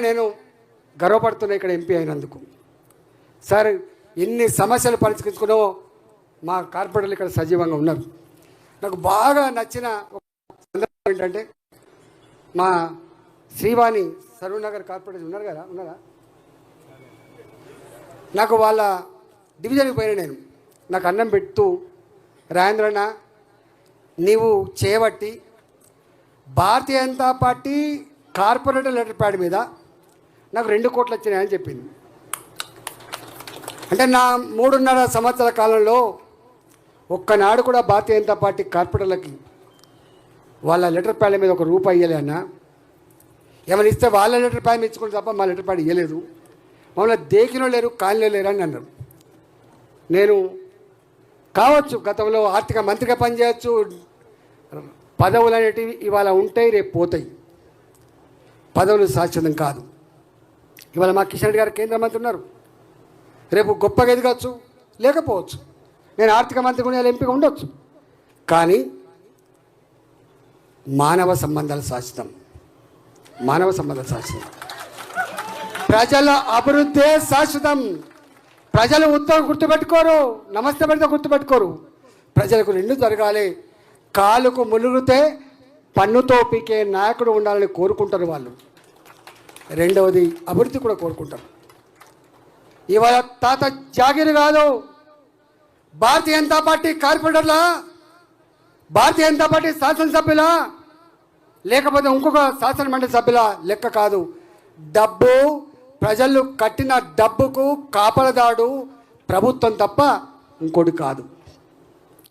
నేను గర్వపడుతున్నా ఇక్కడ ఎంపీ అయినందుకు. సార్ ఎన్ని సమస్యలు పరిష్కరించుకున్నావో మా కార్పొరేటర్లు ఇక్కడ సజీవంగా ఉన్నారు. నాకు బాగా నచ్చిన సందర్భం ఏంటంటే మా శ్రీవాణి సరూర్ నగర్ కార్పొరేటర్ ఉన్నారా నాకు వాళ్ళ డివిజన్కి పోయినా నేను నాకు అన్నం పెడుతూ రాజేంద్రన్న నీవు చేయబట్టి Bharatiya Janata party corporator letter pad మీద నాకు 2 కోట్లు వచ్చినాయని చెప్పింది. అంటే నా 3.5 సంవత్సరాల కాలంలో ఒక్కనాడు కూడా భారతీయ జనతా పార్టీ కార్పొరేటర్లకి వాళ్ళ లెటర్ ప్యాడ్ మీద ₹1 ఇవ్వలే అన్న. ఏమైనా ఇస్తే వాళ్ళ లెటర్ ప్యాడ్ ఇచ్చుకుంటే తప్ప మా లెటర్ ప్యాడ్ ఇవ్వలేదు. మమ్మల్ని దేకినో లేరు కాలనీలో లేరు అని అన్నారు. నేను కావచ్చు గతంలో ఆర్థిక మంత్రిగా పనిచేయచ్చు, పదవులు అనేటివి ఇవాళ ఉంటాయి రేపు పోతాయి, పదవులు శాశ్వతం కాదు. ఇవాళ మా కిషన్ రెడ్డి గారు కేంద్ర మంత్రి ఉన్నారు, రేపు గొప్పగా ఎదగచ్చు లేకపోవచ్చు. నేను ఆర్థిక మంత్రి కూడా ఎంపీగా ఉండొచ్చు. కానీ మానవ సంబంధాలు శాశ్వతం, మానవ సంబంధాలు శాశ్వతం, ప్రజల అభివృద్ధే శాశ్వతం. ప్రజలు ఉత్తరం గుర్తుపెట్టుకోరు, నమస్తే పెడితే గుర్తుపెట్టుకోరు. ప్రజలకు 2 జరగాలి. కాలుకు ములుగుతే పన్నుతో పీకే నాయకుడు ఉండాలని కోరుకుంటారు వాళ్ళు. రెండవది అభివృద్ధి కూడా కోరుకుంటారు. ఇవాళ తాత జాగిరి కాదు, భారతీయ జనతా పార్టీ కార్పొరేటర్లా, భారతీయ జనతా పార్టీ శాసనసభ్యులా, లేకపోతే ఇంకొక శాసనమండలి సభ్యుల లెక్క కాదు. డబ్బు ప్రజలు కట్టిన డబ్బుకు కాపలదాడు ప్రభుత్వం తప్ప ఇంకోటి కాదు.